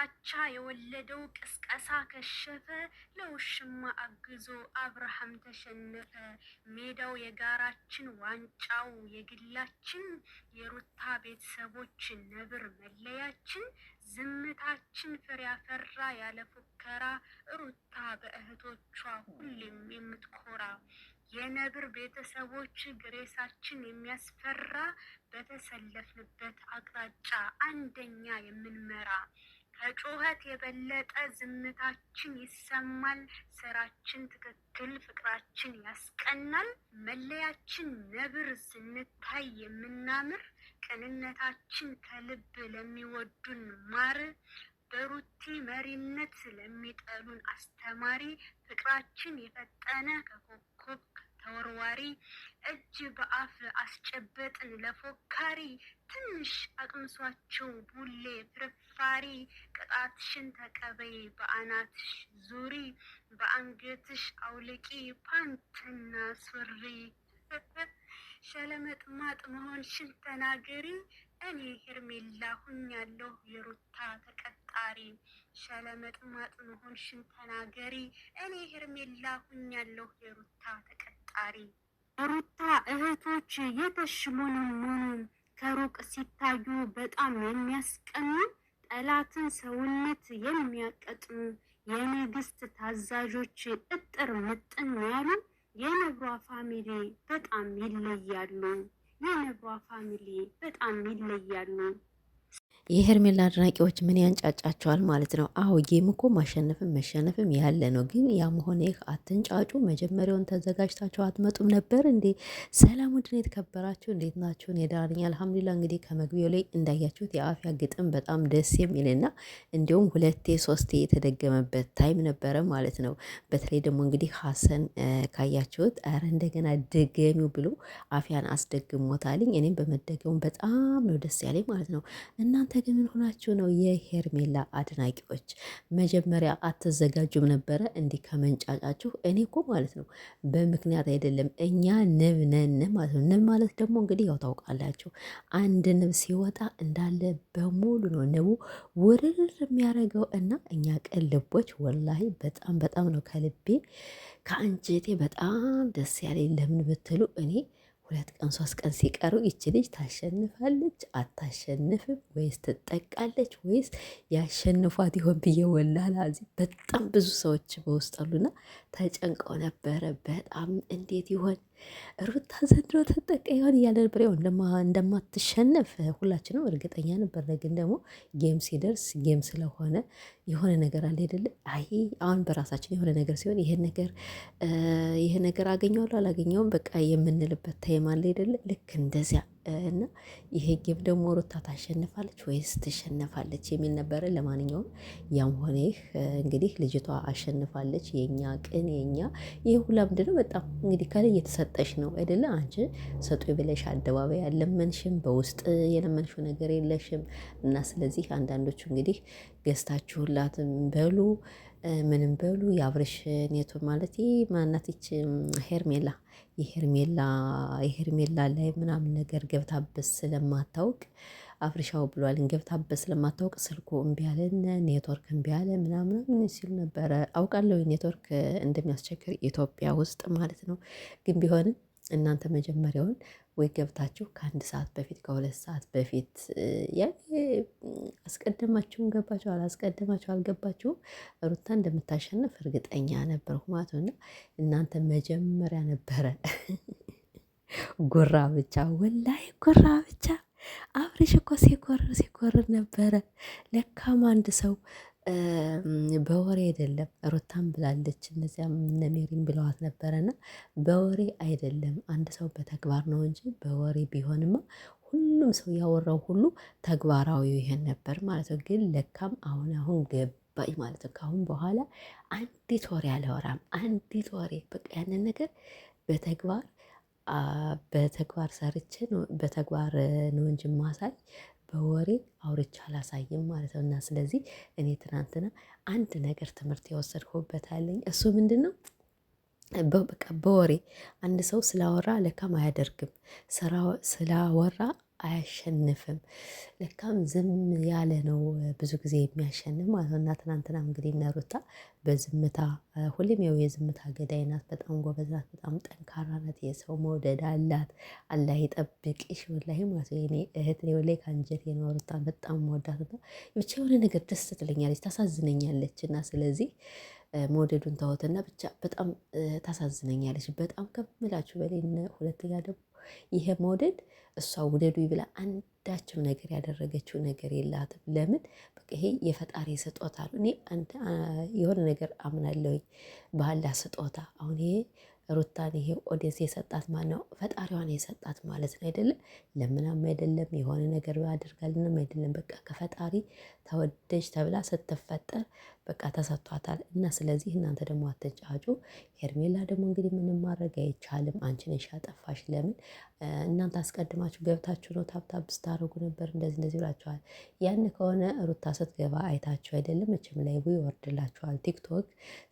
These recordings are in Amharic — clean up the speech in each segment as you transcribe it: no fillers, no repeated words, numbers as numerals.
ጥላቻ የወለደው ቅስቀሳ ከሸፈ፣ ለውሽማ አግዞ አብርሃም ተሸነፈ። ሜዳው የጋራችን ዋንጫው የግላችን፣ የሩታ ቤተሰቦች ነብር መለያችን። ዝምታችን ፍሬ አፈራ ያለ ፉከራ፣ ሩታ በእህቶቿ ሁሌም የምትኮራ። የነብር ቤተሰቦች ግሬሳችን የሚያስፈራ፣ በተሰለፍንበት አቅጣጫ አንደኛ የምንመራ። ከጩኸት የበለጠ ዝምታችን ይሰማል። ስራችን ትክክል፣ ፍቅራችን ያስቀናል። መለያችን ነብር ስንታይ የምናምር፣ ቅንነታችን ከልብ ለሚወዱን ማር። በሩቲ መሪነት ለሚጠሉን አስተማሪ፣ ፍቅራችን የፈጠነ ከኮከብ ተወርዋሪ። እጅ በአፍ አስጨበጥን ለፎካሪ፣ ትንሽ አቅምሷቸው ቡሌ ፍርፋሪ። ቅጣትሽን ተቀበይ በአናትሽ ዙሪ፣ በአንገትሽ አውልቂ ፓንትና ሱሪ። ሸለመጥማጥ መሆንሽን ተናገሪ፣ እኔ ሄርሜላ ሁኛለሁ የሩታ ተቀጣሪ። ሸለመጥማጥ መሆንሽን ተናገሪ፣ እኔ ሄርሜላ ሁኛለሁ የሩታ ተቀጣሪ። ሩታ እህቶች የተሽሞነሞኑ፣ ከሩቅ ሲታዩ በጣም የሚያስቀኑ፣ ጠላትን ሰውነት የሚያቀጥኑ፣ የንግስት ታዛዦች እጥር ምጥን ያሉ፣ የነብሯ ፋሚሊ በጣም ይለያሉ። የነብሯ ፋሚሊ በጣም ይለያሉ። የሄርሜላ አድናቂዎች ምን ያንጫጫቸዋል ማለት ነው? አዎ ጌም እኮ ማሸነፍም መሸነፍም ያለ ነው። ግን ያ መሆን ይህ አትንጫጩ። መጀመሪያውን ተዘጋጅታችሁ አትመጡም ነበር እንዴ? ሰላም ውድን የተከበራችሁ እንዴት ናችሁን? የዳርኛ አልሐምዱሊላ። እንግዲህ ከመግቢያው ላይ እንዳያችሁት የአፍያ ግጥም በጣም ደስ የሚልና እንዲሁም ሁለቴ ሶስቴ የተደገመበት ታይም ነበረ ማለት ነው። በተለይ ደግሞ እንግዲህ ሀሰን ካያችሁት ኧረ እንደገና ድገሚው ብሎ አፍያን አስደግሞታልኝ። እኔም በመደገሙ በጣም ነው ደስ ያለኝ ማለት ነው። እናንተ ግን ምን ሆናችሁ ነው? የሄርሜላ አድናቂዎች መጀመሪያ አትዘጋጁም ነበረ እንዲህ ከመንጫጫችሁ? እኔ እኮ ማለት ነው በምክንያት አይደለም። እኛ ንብ ነን ማለት ነው። ንብ ማለት ደግሞ እንግዲህ ያው ታውቃላችሁ፣ አንድ ንብ ሲወጣ እንዳለ በሙሉ ነው ንቡ ውርር የሚያደርገው። እና እኛ ቅን ልቦች ወላሂ በጣም በጣም ነው ከልቤ ከአንጀቴ በጣም ደስ ያለኝ። ለምን ብትሉ እኔ 2 ቀን 3 ቀን ሲቀሩ ይች ልጅ ታሸንፋለች አታሸንፍም፣ ወይስ ትጠቃለች፣ ወይስ ያሸንፏት ይሆን ብዬ ወላሂ በጣም ብዙ ሰዎች በውስጥ አሉና ተጨንቀው ነበረ። በጣም እንዴት ይሆን ሩታ ዘንድሮ ተጠቃ ይሆን እያለ ነበር። ያው እንደማትሸነፍ ሁላችንም እርግጠኛ ነበር። ግን ደግሞ ጌም ሲደርስ ጌም ስለሆነ የሆነ ነገር አለ አይደለ? አይ አሁን በራሳችን የሆነ ነገር ሲሆን ይሄ ነገር አገኘዋለሁ አላገኘውም በቃ የምንልበት ታይም አለ አይደለ? ልክ እንደዚያ እና ይሄ ጌም ደግሞ ሩታ ታሸንፋለች ወይስ ትሸነፋለች የሚል ነበረ። ለማንኛውም ያም ሆነ ይህ እንግዲህ ልጅቷ አሸንፋለች። የኛ ቅን ይህ ሁላ ምንድነው በጣም እንግዲህ ከላይ የተሰጠሽ ነው አይደለ? አንቺ ሰጡ ብለሽ አደባባይ ያለመንሽም በውስጥ የለመንሽው ነገር የለሽም። እና ስለዚህ አንዳንዶቹ እንግዲህ ገዝታችሁላትም በሉ ምንም በሉ የአብርሽ ኔቶ ማለት ማናትች የሄርሜላ ላይ ምናምን ነገር ገብታበት ስለማታውቅ አፍሪሻው ብሏል። ገብታበት ስለማታውቅ ስልኩ እምቢ አለን፣ ኔትወርክ እምቢ አለ ምናምን ሲሉ ነበረ። አውቃለሁ ኔትወርክ እንደሚያስቸግር ኢትዮጵያ ውስጥ ማለት ነው። ግን ቢሆንም እናንተ መጀመሪያውን ወይ ገብታችሁ ከ1 ሰዓት በፊት ከ2 ሰዓት በፊት ያኔ አስቀድማችሁም ገባችሁ አላስቀድማችሁ አልገባችሁም ሩታ እንደምታሸንፍ እርግጠኛ ነበርኩ ማለት ነው። እና እናንተ መጀመሪያ ነበረ ጉራ ብቻ ወላሂ ጉራ ብቻ። አብርሽ እኮ ሲኮርር ነበረ። ለካም አንድ ሰው በወሬ አይደለም። ሩታም ብላለች እነዚያም ነሜሪም ብለዋት ነበረና በወሬ አይደለም አንድ ሰው በተግባር ነው እንጂ በወሬ ቢሆንማ ሁሉም ሰው ያወራው ሁሉ ተግባራዊ ይሄን ነበር ማለት ነው። ግን ለካም አሁን ገባኝ ማለት ነው። ካሁን በኋላ አንዲት ወሬ አላወራም። አንዲት ወሬ በቃ ያንን ነገር በተግባር ሰርቼ ነው በተግባር ነው እንጂ ማሳይ በወሬ አውርቼ አላሳይም ማለት ነው። እና ስለዚህ እኔ ትናንትና አንድ ነገር ትምህርት የወሰድኩበት አለኝ። እሱ ምንድነው? በቃ በወሬ አንድ ሰው ስላወራ ለካም አያደርግም። ስላወራ አያሸንፍም። ለካም ዝም ያለ ነው ብዙ ጊዜ የሚያሸንፍ ማለት ነው። እና ትናንትናም እንግዲህ እነ ሩታ በዝምታ ሁሌም ያው የዝምታ ገዳይ ናት። በጣም ጎበዝ ናት። በጣም ጠንካራ ናት። የሰው መውደድ አላት። አላህ ይጠብቅሽ ወላሂ ማለት ነው። የኔ እህት እኔ ወላሂ ከአንጀቴ ነው ሩታን በጣም መወዳት ነው። ብቻ የሆነ ነገር ደስ ትለኛለች፣ ታሳዝነኛለች። እና ስለዚህ መውደዱን ተወትና ብቻ በጣም ታሳዝነኛለች። በጣም ከምላችሁ በላይ ሁለተኛ ደግሞ ይሄ መውደድ እሷ ውደዱ ብላ አንዳችም ነገር ያደረገችው ነገር የላትም። ለምን በቃ ይሄ የፈጣሪ ስጦታ ነው። እኔ የሆነ ነገር አምናለሁኝ በአላህ ስጦታ። አሁን ይሄ ሩታን ይሄ ኦዲየንስ የሰጣት ማነው? ፈጣሪዋን የሰጣት ማለት ነው አይደለም። ለምናም አይደለም የሆነ ነገር አድርጋልንም አይደለም። በቃ ከፈጣሪ ተወደጅ ተብላ ስትፈጠር በቃ ተሰጥቷታል። እና ስለዚህ እናንተ ደግሞ አትጫጩ። ሄርሜላ ደግሞ እንግዲህ ምንም ማድረግ አይቻልም። አንቺ ነሽ ያጠፋሽ። ለምን እናንተ አስቀድማችሁ ገብታችሁ ነው ታብታብ ስታደርጉ ነበር እንደዚህ እንደዚህ ብላችኋል። ያን ከሆነ ሩታ ስትገባ አይታችሁ አይደለም መቼም ላይ ይወርድላችኋል ቲክቶክ።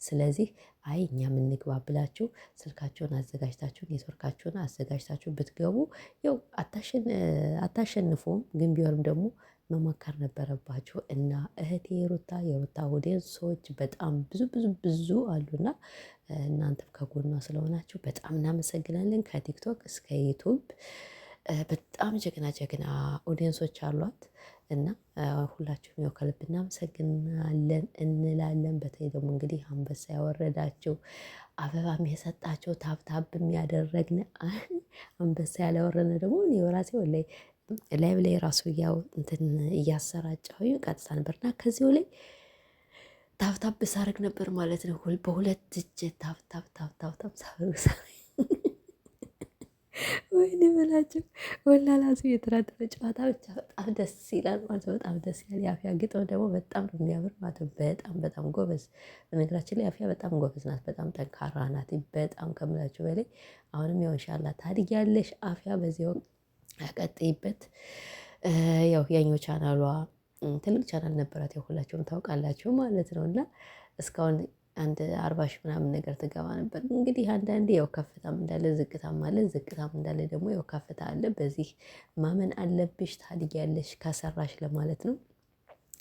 ስለዚህ አይ እኛ የምንግባ ብላችሁ ስልካችሁን አዘጋጅታችሁ ኔትወርካችሁን አዘጋጅታችሁ ብትገቡ ያው አታሸንፉም። ግን ቢሆንም ደግሞ መሞከር ነበረባችሁ። እና እህቴ የሩታ ኦዲየንሶች በጣም ብዙ ብዙ ብዙ አሉና እናንተም ከጎኗ ስለሆናችሁ በጣም እናመሰግናለን። ከቲክቶክ እስከ ዩቱብ በጣም ጀግና ጀግና ኦዲየንሶች አሏት። እና ሁላችሁም ያው ከልብ እናመሰግናለን እንላለን። በተለይ ደግሞ እንግዲህ አንበሳ ያወረዳቸው አበባም የሰጣቸው ታብታብም ያደረግን አንበሳ ያላወረነ ደግሞ እኔ በራሴ ወላሂ ላይቭ ላይ ራሱ ያው እንትን እያሰራጨሁ ቀጥታ ነበርና ከዚሁ ላይ ታብታብ ሳረግ ነበር ማለት ነው። በሁለት እጅ ታብታብ ሳረግ ወይኔ በላቸው ወላላሱ የተራደረ ጨዋታ ብቻ በጣም ደስ ይላል ማለት ነው። በጣም ደስ ይላል። የአፍያ ግጥም ደግሞ በጣም ነው የሚያምር ማለት ነው። በጣም ጎበዝ። በነገራችን ላይ አፍያ በጣም ጎበዝ ናት። በጣም ጠንካራ ናት። በጣም ከምላችሁ በላይ አሁንም ያው ኢንሻላህ ታድጊያለሽ አፍያ በዚያው ያቀጥይበት። ያው ያኛው ቻናሏ ትልቅ ቻናል ነበራት። ያው ሁላችሁም ታውቃላችሁ ማለት ነው። እና እስካሁን አንድ 40 ሺህ ምናምን ነገር ትገባ ነበር። እንግዲህ አንዳንዴ ያው ከፍታም እንዳለ ዝቅታም አለ። ዝቅታም እንዳለ ደግሞ ያው ከፍታ አለ። በዚህ ማመን አለብሽ። ታድጊያለሽ ከሰራሽ ለማለት ነው።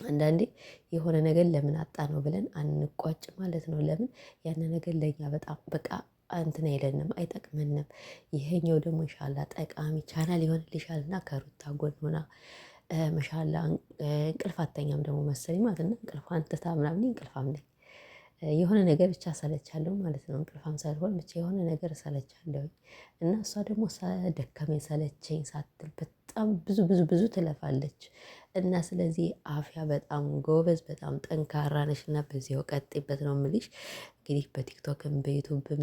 አንዳንዴ የሆነ ነገር ለምን አጣ ነው ብለን አንቋጭ ማለት ነው። ለምን ያን ነገር ለኛ በጣም በቃ እንትን አይለንም፣ አይጠቅመንም። ይሄኛው ደግሞ ኢንሻአላህ ጠቃሚ ቻናል ይሆንልሻል። እና ከሩታ ጎን ሆና ማሻአላ እንቅልፍ አተኛም ደግሞ መሰለኝ ማለት ነው። እንቅልፏን ትታ ምናምን እንቅልፋም ነኝ የሆነ ነገር ብቻ ሰለቻለሁ ማለት ነው። እንቅልፋም ሳልሆን ብቻ የሆነ ነገር ሰለቻለሁ። እና እሷ ደግሞ ደከመኝ ሰለቸኝ ሳትል በጣም ብዙ ብዙ ብዙ ትለፋለች። እና ስለዚህ አፍያ በጣም ጎበዝ በጣም ጠንካራ ነሽ። እና በዚያው ቀጥይበት ነው የምልሽ። እንግዲህ በቲክቶክም በዩቱብም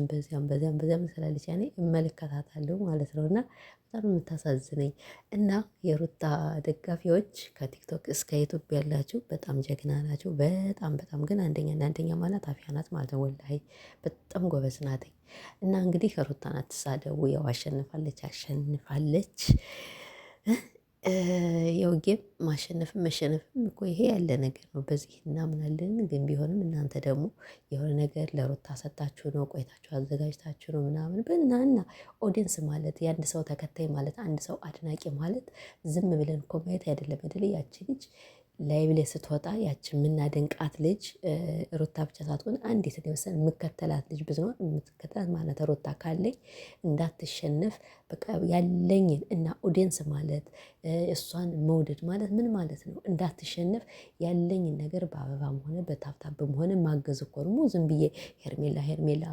በዚያም ስላለች ያኔ እመለከታታለሁ ማለት ነው። እና በጣም የምታሳዝነኝ እና የሩታ ደጋፊዎች ከቲክቶክ እስከ ዩቱብ ያላችሁ በጣም ጀግና ናቸው። በጣም ግን አንደኛ ማለት አፍያ ናት ማለት ነው። ወላሂ በጣም ጎበዝ ናት። እና እንግዲህ ከሩታን አትሳደቡ። ያው አሸንፋለች። ያው ጌም ማሸነፍም መሸነፍም እኮ ይሄ ያለ ነገር ነው። በዚህ እናምናለን። ግን ቢሆንም እናንተ ደግሞ የሆነ ነገር ለሩታ ሰጣችሁ ነው ቆይታችሁ አዘጋጅታችሁ ነው ምናምን እና ኦዲየንስ ማለት የአንድ ሰው ተከታይ ማለት አንድ ሰው አድናቂ ማለት ዝም ብለን እኮ ማየት አይደለም አይደለ? ያቺ ልጅ ላይቭ ላይ ስትወጣ ያችን የምናደንቃት ልጅ ሩታ ብቻ ሳትሆን አንዲት የመሰለ የምከተላት ልጅ ብዙ የምትከተላት ማለት ሩታ ካለኝ እንዳትሸነፍ በቃ ያለኝን እና ኦዲየንስ ማለት እሷን መውደድ ማለት ምን ማለት ነው? እንዳትሸነፍ ያለኝን ነገር በአበባም ሆነ በታብታብም ሆነ ማገዝ እኮ ነው። ዝም ብዬ ሄርሜላ